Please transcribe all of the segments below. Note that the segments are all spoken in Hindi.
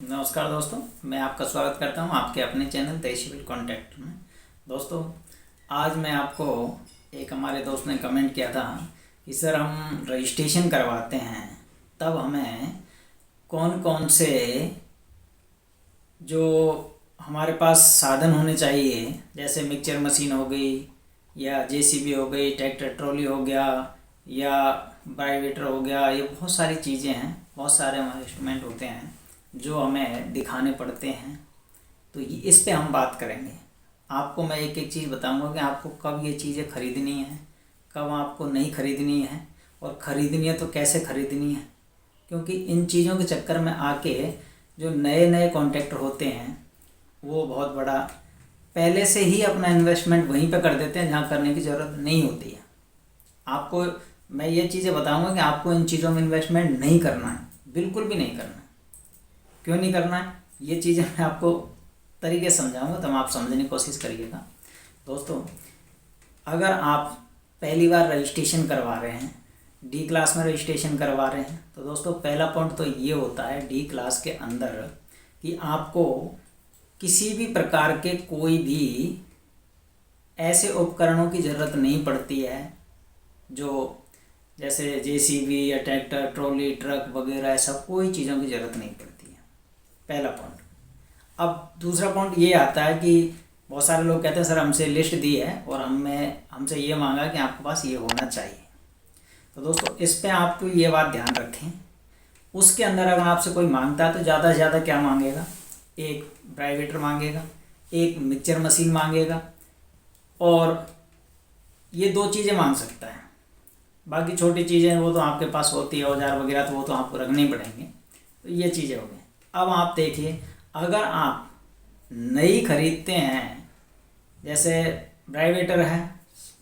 नमस्कार दोस्तों, मैं आपका स्वागत करता हूं आपके अपने चैनल तहसील कॉन्टैक्ट में। दोस्तों, आज मैं आपको एक हमारे दोस्त ने कमेंट किया था कि सर हम रजिस्ट्रेशन करवाते हैं तब हमें कौन कौन से जो हमारे पास साधन होने चाहिए, जैसे मिक्सचर मशीन हो गई या जेसीबी हो गई, ट्रैक्टर ट्रॉली हो गया या बाइवेटर हो गया, ये बहुत सारी चीज़ें हैं, बहुत सारे हमारे इंस्ट्रूमेंट होते हैं जो हमें दिखाने पड़ते हैं। तो इस पे हम बात करेंगे। आपको मैं एक एक चीज़ बताऊंगा कि आपको कब ये चीज़ें खरीदनी है, कब आपको नहीं खरीदनी है, और ख़रीदनी है तो कैसे ख़रीदनी है। क्योंकि इन चीज़ों के चक्कर में आके जो नए नए कॉन्ट्रैक्टर होते हैं वो बहुत बड़ा पहले से ही अपना इन्वेस्टमेंट वहीं पे कर देते हैं जहाँ करने की ज़रूरत नहीं होती है। आपको मैं ये चीज़ें बताऊंगा कि आपको इन चीज़ों में इन्वेस्टमेंट नहीं करना है, बिल्कुल भी नहीं करना है। क्यों नहीं करना है, ये चीज़ें मैं आपको तरीके समझाऊंगा, तो आप समझने की कोशिश करिएगा। दोस्तों, अगर आप पहली बार रजिस्ट्रेशन करवा रहे हैं, डी क्लास में रजिस्ट्रेशन करवा रहे हैं, तो दोस्तों पहला पॉइंट तो ये होता है डी क्लास के अंदर कि आपको किसी भी प्रकार के कोई भी ऐसे उपकरणों की ज़रूरत नहीं पड़ती है जो जैसे जेसीबी या ट्रैक्टर ट्रॉली ट्रक वगैरह, ऐसा कोई चीज़ों की ज़रूरत नहीं पड़ती है। पहला पॉइंट। अब दूसरा पॉइंट ये आता है कि बहुत सारे लोग कहते हैं सर हमसे लिस्ट दी है और हमसे ये मांगा कि आपके पास ये होना चाहिए। तो दोस्तों, इस पे आप ये बात ध्यान रखें, उसके अंदर अगर आपसे कोई मांगता है तो ज़्यादा से ज़्यादा क्या मांगेगा, एक ब्राइवेटर मांगेगा, एक मिक्सचर मशीन मांगेगा, और ये दो चीज़ें मांग सकता है। बाकी छोटी चीज़ें वो तो आपके पास होती है, औजार वगैरह, तो वो तो आपको रखने ही पड़ेंगे। तो ये चीज़ें हो गई। अब आप देखिए, अगर आप नई खरीदते हैं, जैसे ब्राइवेटर है,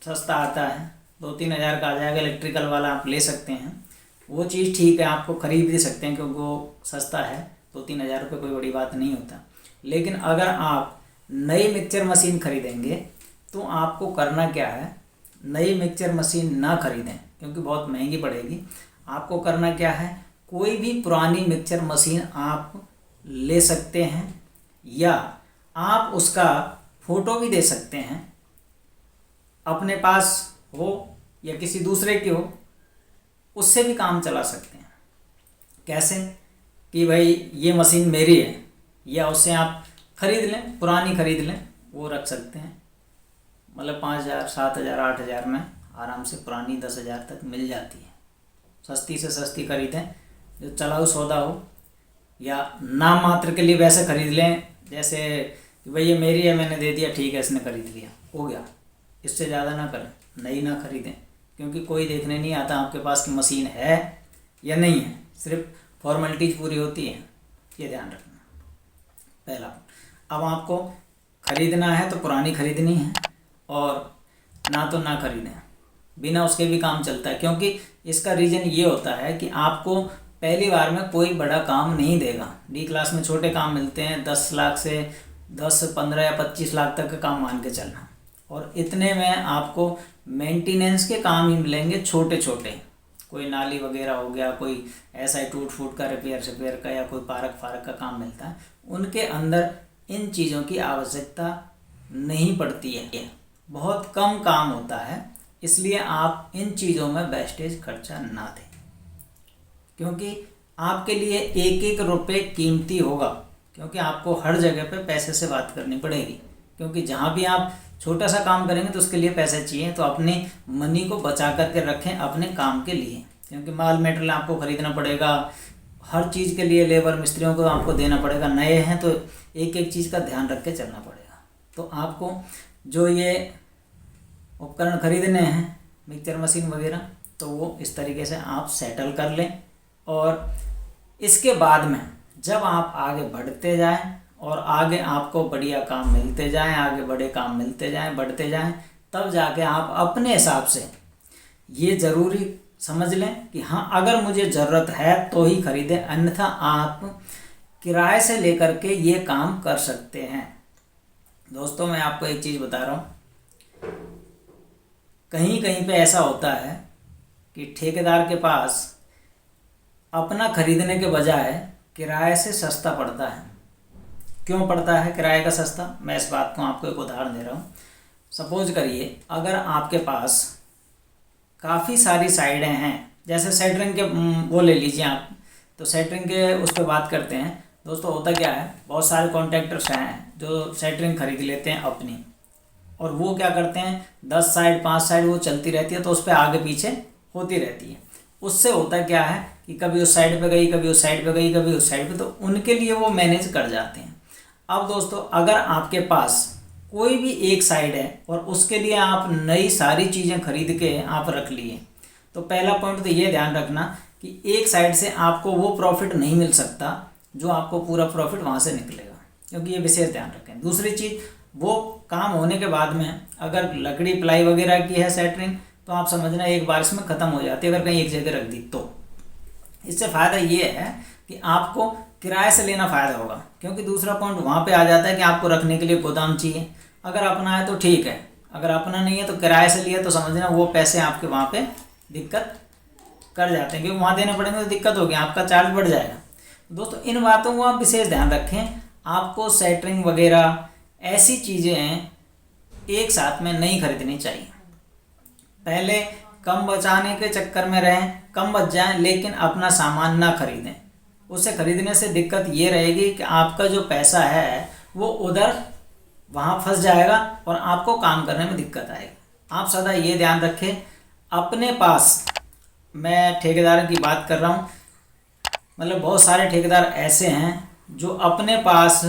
सस्ता आता है, 2-3 हज़ार का आ जाएगा, इलेक्ट्रिकल वाला आप ले सकते हैं, वो चीज़ ठीक है, आपको खरीद भी सकते हैं क्योंकि वो सस्ता है, 2-3 हज़ार रुपये कोई बड़ी बात नहीं होता। लेकिन अगर आप नई मिक्सचर मशीन खरीदेंगे तो आपको करना क्या है, नई मिक्सचर मशीन ना खरीदें क्योंकि बहुत महंगी पड़ेगी। आपको करना क्या है, कोई भी पुरानी मिक्सचर मशीन आप ले सकते हैं या आप उसका फ़ोटो भी दे सकते हैं, अपने पास हो या किसी दूसरे की हो, उससे भी काम चला सकते हैं। कैसे कि भाई ये मशीन मेरी है, या उससे आप ख़रीद लें, पुरानी ख़रीद लें, वो रख सकते हैं। मतलब 5,000 7,000 8,000 में आराम से पुरानी 10,000 तक मिल जाती है। सस्ती से सस्ती खरीदें जो चलाऊ सौदा हो, या नाम मात्र के लिए वैसे ख़रीद लें जैसे कि भाई ये मेरी है, मैंने दे दिया, ठीक है, इसने ख़रीद लिया, हो गया। इससे ज़्यादा ना करें, नई ना ख़रीदें, क्योंकि कोई देखने नहीं आता आपके पास की मशीन है या नहीं है, सिर्फ फॉर्मेलिटीज़ पूरी होती है, ये ध्यान रखना। पहला, अब आपको ख़रीदना है तो पुरानी ख़रीदनी है, और ना तो ना खरीदें, बिना उसके भी काम चलता है। क्योंकि इसका रीज़न ये होता है कि आपको पहली बार में कोई बड़ा काम नहीं देगा। डी क्लास में छोटे काम मिलते हैं, 10 लाख से 10, 15 या 25 लाख तक का काम मान के चलना, और इतने में आपको मेंटेनेंस के काम ही मिलेंगे छोटे छोटे। कोई नाली वगैरह हो गया, कोई ऐसा ही टूट फूट का रिपेयर का, या कोई पार्क फारक का काम मिलता है, उनके अंदर इन चीज़ों की आवश्यकता नहीं पड़ती है, बहुत कम काम होता है। इसलिए आप इन चीज़ों में वेस्टेज खर्चा ना दें, क्योंकि आपके लिए एक एक रुपये कीमती होगा, क्योंकि आपको हर जगह पे पैसे से बात करनी पड़ेगी। क्योंकि जहाँ भी आप छोटा सा काम करेंगे तो उसके लिए पैसे चाहिए, तो अपनी मनी को बचा करके रखें अपने काम के लिए, क्योंकि माल मटेरियल आपको ख़रीदना पड़ेगा, हर चीज़ के लिए लेबर मिस्त्रियों को आपको देना पड़ेगा। नए हैं तो एक एक चीज़ का ध्यान रख के चलना पड़ेगा। तो आपको जो ये उपकरण खरीदने हैं, मिक्सचर मशीन वगैरह, तो वो इस तरीके से आप सेटल कर लें, और इसके बाद में जब आप आगे बढ़ते जाएं और आगे आपको बढ़िया काम मिलते जाएं, आगे बड़े काम मिलते जाएं, बढ़ते जाएं, तब जाके आप अपने हिसाब से ये ज़रूरी समझ लें कि हाँ, अगर मुझे ज़रूरत है तो ही ख़रीदें, अन्यथा आप किराए से लेकर के ये काम कर सकते हैं। दोस्तों, मैं आपको एक चीज़ बता रहा हूँ, कहीं कहीं पे ऐसा होता है कि ठेकेदार के पास अपना खरीदने के बजाय किराए से सस्ता पड़ता है। क्यों पड़ता है किराए का सस्ता? मैं इस बात को आपको एक उदाहरण दे रहा हूँ। सपोज करिए अगर आपके पास काफ़ी सारी साइडें हैं, जैसे सेंटरिंग के वो ले लीजिए आप, तो सेंटरिंग के उस पर बात करते हैं। दोस्तों होता क्या है, बहुत सारे कॉन्ट्रैक्टर्स हैं जो सेंटरिंग खरीद लेते हैं अपनी, और वो क्या करते हैं 10 साइड 5 साइड वो चलती रहती है, तो उस पर आगे पीछे होती रहती है। उससे होता क्या है कि कभी उस साइड पे गई, कभी उस साइड पे गई, कभी उस साइड पे, तो उनके लिए वो मैनेज कर जाते हैं। अब दोस्तों अगर आपके पास कोई भी एक साइड है और उसके लिए आप नई सारी चीज़ें खरीद के आप रख लिए, तो पहला पॉइंट तो ये ध्यान रखना कि एक साइड से आपको वो प्रॉफिट नहीं मिल सकता जो आपको पूरा प्रॉफिट वहाँ से निकलेगा, क्योंकि ये विशेष ध्यान रखें। दूसरी चीज़, वो काम होने के बाद में अगर लकड़ी प्लाई वगैरह की है सेंटरिंग, तो आप समझना एक बारिश में ख़त्म हो जाती है अगर कहीं एक जगह रख दी तो। इससे फ़ायदा ये है कि आपको किराए से लेना फ़ायदा होगा, क्योंकि दूसरा पॉइंट वहाँ पे आ जाता है कि आपको रखने के लिए गोदाम चाहिए। अगर अपना है तो ठीक है, अगर अपना नहीं है तो किराए से लिया, तो समझना वो पैसे आपके वहाँ पे दिक्कत कर जाते हैं, क्योंकि वहाँ देने पड़ेंगे तो दिक्कत होगी, आपका चार्ज बढ़ जाएगा। दोस्तों इन बातों को आप विशेष ध्यान रखें। आपको सेंटरिंग वगैरह ऐसी चीज़ें एक साथ में नहीं खरीदनी चाहिए। पहले कम बचाने के चक्कर में रहें, कम बच जाएं, लेकिन अपना सामान ना खरीदें। उसे खरीदने से दिक्कत ये रहेगी कि आपका जो पैसा है वो उधर वहाँ फंस जाएगा और आपको काम करने में दिक्कत आएगी। आप सदा ये ध्यान रखें, अपने पास, मैं ठेकेदारों की बात कर रहा हूँ, मतलब बहुत सारे ठेकेदार ऐसे हैं जो अपने पास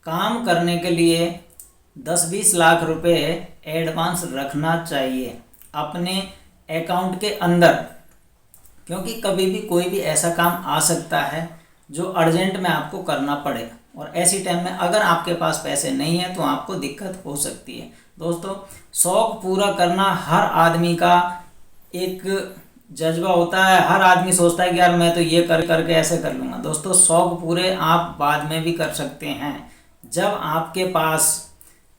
काम करने के लिए 10-20 लाख रुपए एडवांस रखना चाहिए अपने अकाउंट के अंदर, क्योंकि कभी भी कोई भी ऐसा काम आ सकता है जो अर्जेंट में आपको करना पड़े, और ऐसी टाइम में अगर आपके पास पैसे नहीं है तो आपको दिक्कत हो सकती है। दोस्तों शौक़ पूरा करना हर आदमी का एक जज्बा होता है। हर आदमी सोचता है कि यार मैं तो ये करके ऐसे कर लूँगा। दोस्तों शौक़ पूरे आप बाद में भी कर सकते हैं। जब आपके पास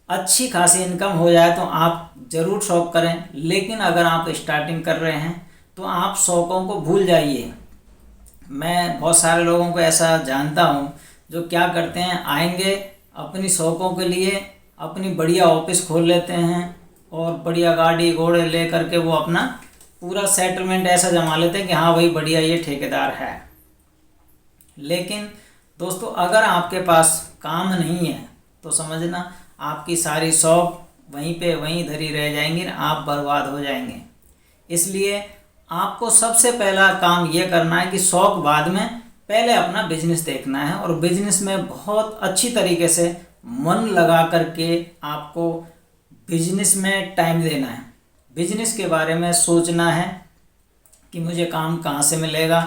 अच्छी खासी इनकम हो जाए तो आप ज़रूर शौक़ करें, लेकिन अगर आप स्टार्टिंग कर रहे हैं तो आप शौक़ों को भूल जाइए। मैं बहुत सारे लोगों को ऐसा जानता हूँ जो क्या करते हैं, आएंगे अपनी शौक़ों के लिए अपनी बढ़िया ऑफिस खोल लेते हैं और बढ़िया गाड़ी घोड़े ले करके वो अपना पूरा सेटलमेंट ऐसा जमा लेते हैं कि हाँ भाई बढ़िया ये ठेकेदार है। लेकिन दोस्तों अगर आपके पास काम नहीं है तो समझना आपकी सारी शौक़ वहीं पे वहीं धरी रह जाएंगी, आप बर्बाद हो जाएंगे। इसलिए आपको सबसे पहला काम ये करना है कि शौक़ बाद में, पहले अपना बिजनेस देखना है, और बिजनेस में बहुत अच्छी तरीके से मन लगा करके आपको बिजनेस में टाइम देना है। बिजनेस के बारे में सोचना है कि मुझे काम कहाँ से मिलेगा,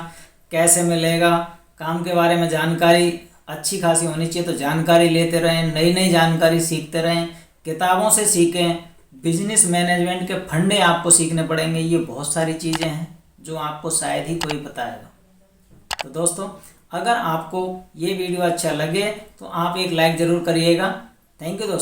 कैसे मिलेगा, काम के बारे में जानकारी अच्छी खासी होनी चाहिए, तो जानकारी लेते रहें, नई नई जानकारी सीखते रहें, किताबों से सीखें, बिजनेस मैनेजमेंट के फंडे आपको सीखने पड़ेंगे। ये बहुत सारी चीज़ें हैं जो आपको शायद ही कोई बताएगा। तो दोस्तों अगर आपको ये वीडियो अच्छा लगे तो आप एक लाइक ज़रूर करिएगा। थैंक यू दोस्तों।